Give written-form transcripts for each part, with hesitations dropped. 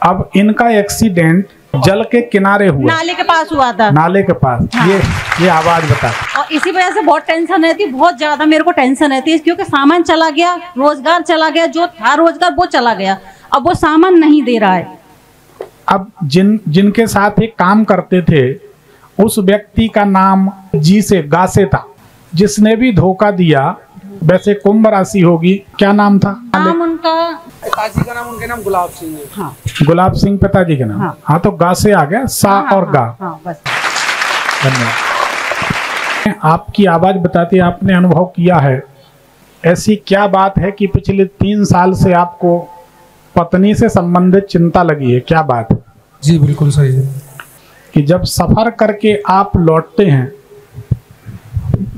अब इनका एक्सीडेंट जल के किनारे हुआ, नाले के पास हुआ था। नाले के पास। हाँ। ये आवाज बता। और इसी वजह से बहुत टेंशन रहती, बहुत ज्यादा मेरे को टेंशन रहती है, क्योंकि सामान चला गया, रोजगार चला गया, जो था रोजगार वो चला गया, अब वो सामान नहीं दे रहा है। अब जिनके साथ ये काम करते थे उस व्यक्ति का नाम जी से गा से था, जिसने भी धोखा दिया। वैसे कुंभ राशि होगी, क्या नाम था? नाम उनका, पिताजी का नाम, उनके नाम गुलाब सिंह है। हाँ, गुलाब सिंह पिताजी के नाम। हाँ, तो गा से आ गया, सा और गा। बस। धन्यवाद। आपकी आवाज बताती है, आपने अनुभव किया है। ऐसी क्या बात है कि पिछले 3 साल से आपको पत्नी से संबंधित चिंता लगी है? क्या बात है? जी बिल्कुल सही है कि जब सफर करके आप लौटते हैं,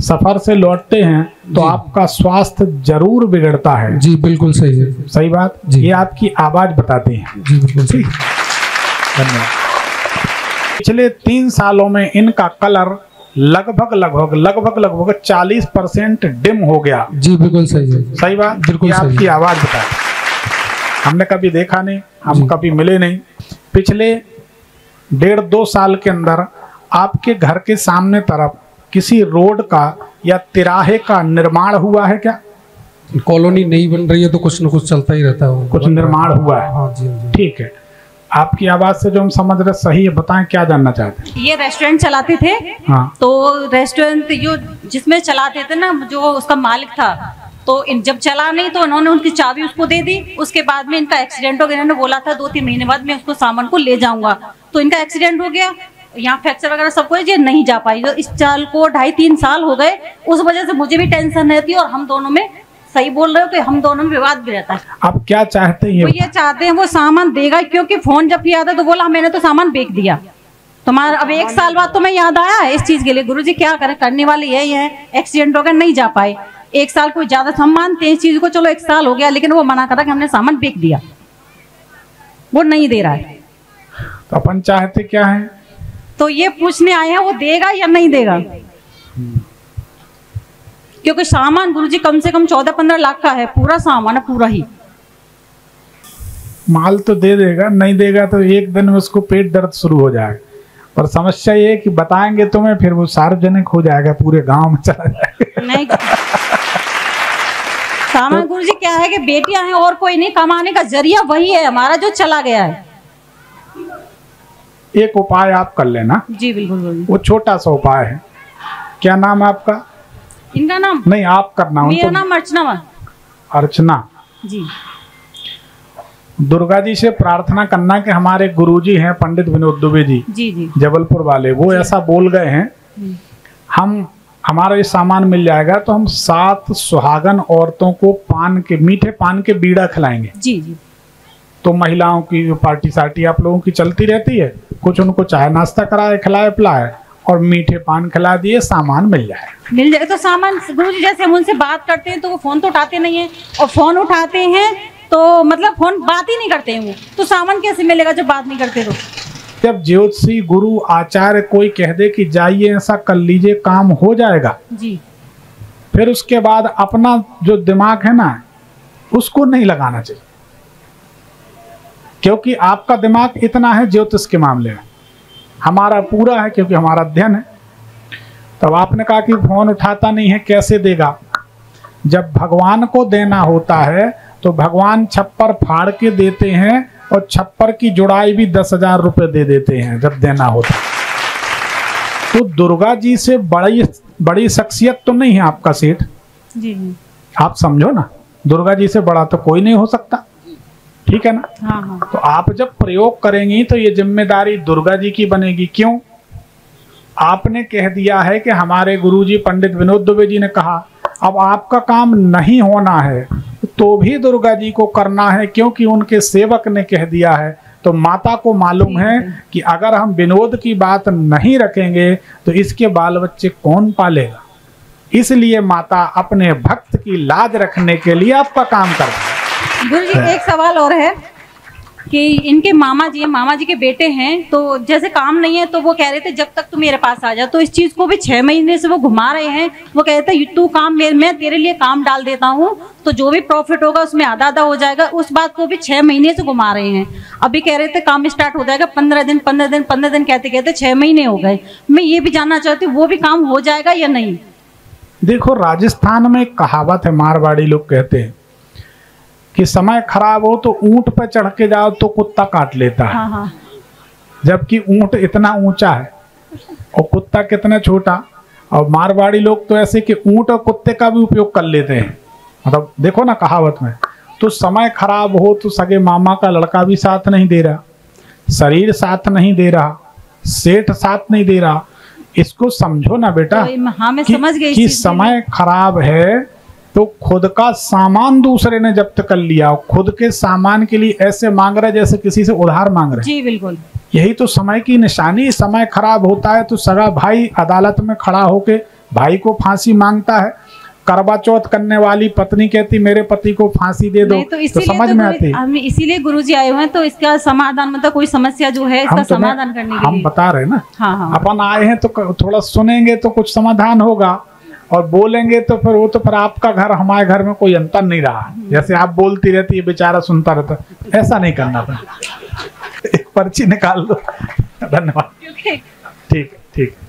सफर से लौटते हैं तो आपका स्वास्थ्य जरूर बिगड़ता है। जी बिल्कुल सही है। सही बात। ये आपकी आवाज बताती है। जी बिल्कुल सही। धन्यवाद। पिछले 3 सालों में इनका कलर लगभग 40% डिम हो गया। जी बिल्कुल सही है। सही बात। बिल्कुल सही। आपकी आवाज बताती है। हमने कभी देखा नहीं, हम कभी मिले नहीं। पिछले 1.5-2 साल के अंदर आपके घर के सामने तरफ किसी रोड का या तिराहे का निर्माण हुआ है क्या? कॉलोनी नहीं बन रही है तो कुछ न कुछ चलता ही रहता है। कुछ निर्माण हुआ है। हाँ जी। ठीक है। आपकी आवाज से जो हम समझ रहे सही है, बताएं क्या जानना चाहते हैं? ये रेस्टोरेंट चलाते थे। हाँ। तो रेस्टोरेंट जो जिसमें चलाते थे ना, जो उसका मालिक था, तो जब चला नहीं तो उन्होंने उनकी चाबी उसको दे दी। उसके बाद में इनका एक्सीडेंट हो गया। इन्होंने बोला था 2-3 महीने बाद मैं उसको सामान को ले जाऊंगा, तो इनका एक्सीडेंट हो गया। यहाँ फ्रैक्चर वगैरह सब कुछ, ये नहीं जा पाई। जो इस चाल को 2.5-3 साल हो गए, उस वजह से मुझे भी टेंशन रहती है। और हम दोनों में, सही बोल रहे हो, कि हम दोनों में विवाद भी रहता है। आप क्या चाहते हैं? वो ये चाहते हैं वो सामान देगा, क्योंकि फोन जब किया था तो बोला मैंने तो सामान बेच दिया तुम्हारा। अब 1 साल बाद तुम्हें याद आया है इस चीज के लिए। गुरुजी क्या करें, करने वाले यही है। एक्सीडेंट हो गया, नहीं जा पाए। 1 साल कोई ज्यादा, हम मानते हैं इस चीज को, चलो 1 साल हो गया, लेकिन वो मना करा कि हमने सामान बेच दिया, वो नहीं दे रहा है। तो अपन चाहते क्या है? तो ये पूछने आए हैं वो देगा या नहीं देगा, क्योंकि सामान गुरुजी कम से कम 14-15 लाख का है, पूरा सामान है, पूरा ही। माल तो दे देगा, नहीं देगा तो एक दिन में उसको पेट दर्द शुरू हो जाएगा। और समस्या ये है कि बताएंगे तुम्हें, फिर वो सार्वजनिक हो जाएगा, पूरे गांव में चला जाएगा। नहीं सामान तो, गुरुजी क्या है कि बेटियां हैं और कोई नहीं, कमाने का जरिया वही है हमारा जो चला गया है। एक उपाय आप कर लेना। जी बिल्कुल। वो छोटा सा उपाय है। क्या नाम है आपका? इनका नाम नहीं, आप करना। मेरा नाम अर्चना। अर्चना जी। दुर्गा जी से प्रार्थना करना कि हमारे गुरुजी हैं पंडित विनोद दुबे जी, जी जबलपुर वाले, वो ऐसा बोल गए हैं हमारा ये सामान मिल जाएगा तो हम 7 सुहागन औरतों को मीठे पान के बीड़ा खिलाएंगे। जी जी। तो महिलाओं की पार्टी सार्टी आप लोगों की चलती रहती है, कुछ उनको चाय नाश्ता कराए, खिलाए पिलाए और मीठे पान खिला दिए, सामान मिल जाए। तो सामान गुरुजी जैसे हम उनसे बात करते हैं तो वो फोन तो उठाते नहीं है, और फोन उठाते हैं तो मतलब फोन बात ही नहीं करते हैं वो, तो सामान कैसे मिलेगा जब बात नहीं करते? तो जब ज्योतिषी गुरु आचार्य कोई कह दे कि जाइए ऐसा कर लीजिए, काम हो जाएगा जी, फिर उसके बाद अपना जो दिमाग है ना उसको नहीं लगाना चाहिए, क्योंकि आपका दिमाग इतना है ज्योतिष के मामले में, हमारा पूरा है क्योंकि हमारा अध्ययन है। तब आपने कहा कि फोन उठाता नहीं है, कैसे देगा? जब भगवान को देना होता है तो भगवान छप्पर फाड़ के देते हैं और छप्पर की जुड़ाई भी 10,000 रुपये दे देते हैं जब देना होता है। तो दुर्गा जी से बड़ी शख्सियत तो नहीं है आपका सेठ जी, आप समझो ना, दुर्गा जी से बड़ा तो कोई नहीं हो सकता, ठीक है ना? हाँ हाँ। तो आप जब प्रयोग करेंगी तो ये जिम्मेदारी दुर्गा जी की बनेगी। क्यों? आपने कह दिया है कि हमारे गुरुजी पंडित विनोद दुबे जी ने कहा, अब आपका काम नहीं होना है तो भी दुर्गा जी को करना है, क्योंकि उनके सेवक ने कह दिया है। तो माता को मालूम है कि अगर हम विनोद की बात नहीं रखेंगे तो इसके बाल बच्चे कौन पालेगा, इसलिए माता अपने भक्त की लाज रखने के लिए आपका काम करती है। गुरुजी एक सवाल और है कि इनके मामा जी के बेटे हैं, तो जैसे काम नहीं है तो वो कह रहे थे जब तक तू मेरे पास आ जा, तो इस चीज को भी 6 महीने से वो घुमा रहे हैं। वो कह रहे थे तू काम मैं तेरे लिए काम डाल देता हूँ, तो जो भी प्रॉफिट होगा उसमें आधा आधा हो जाएगा। उस बात को भी 6 महीने से घुमा रहे हैं। अभी कह रहे थे काम स्टार्ट हो जाएगा 15 दिन कहते कहते 6 महीने हो गए। मैं ये भी जानना चाहती हूँ वो भी काम हो जाएगा या नहीं। देखो, राजस्थान में एक कहावत है, मारवाड़ी लोग कहते हैं कि समय खराब हो तो ऊंट पर चढ़ के जाओ तो कुत्ता काट लेता है। हाँ हाँ। जबकि ऊंट इतना ऊंचा है और कुत्ता कितना छोटा। और मारवाड़ी लोग तो ऐसे कि ऊंट और कुत्ते का भी उपयोग कर लेते हैं। मतलब देखो ना कहावत में, तो समय खराब हो तो सगे मामा का लड़का भी साथ नहीं दे रहा, शरीर साथ नहीं दे रहा, सेठ साथ नहीं दे रहा। इसको समझो ना बेटा। हाँ, मैं समझ गई कि समय खराब है तो खुद का सामान दूसरे ने जब्त कर लिया, खुद के सामान के लिए ऐसे मांग रहे जैसे किसी से उधार मांग रहे। जी बिल्कुल। यही तो समय की निशानी। समय खराब होता है तो सगा भाई अदालत में खड़ा होके भाई को फांसी मांगता है। करवा चौथ करने वाली पत्नी कहती मेरे पति को फांसी दे दो, तो समझ में आती है। हम इसीलिए गुरुजी आए हुए हैं, तो इसका समाधान मतलब कोई समस्या जो है इसका समाधान करने के लिए हम बता रहे हैं ना। हाँ। अपन आए हैं तो थोड़ा सुनेंगे तो कुछ समाधान होगा, और बोलेंगे तो फिर वो तो फिर आपका घर हमारे घर में कोई अंतर नहीं रहा। जैसे आप बोलती रहती है बेचारा सुनता रहता, ऐसा नहीं करना था। एक पर्ची निकाल दो। धन्यवाद। ठीक है, ठीक है।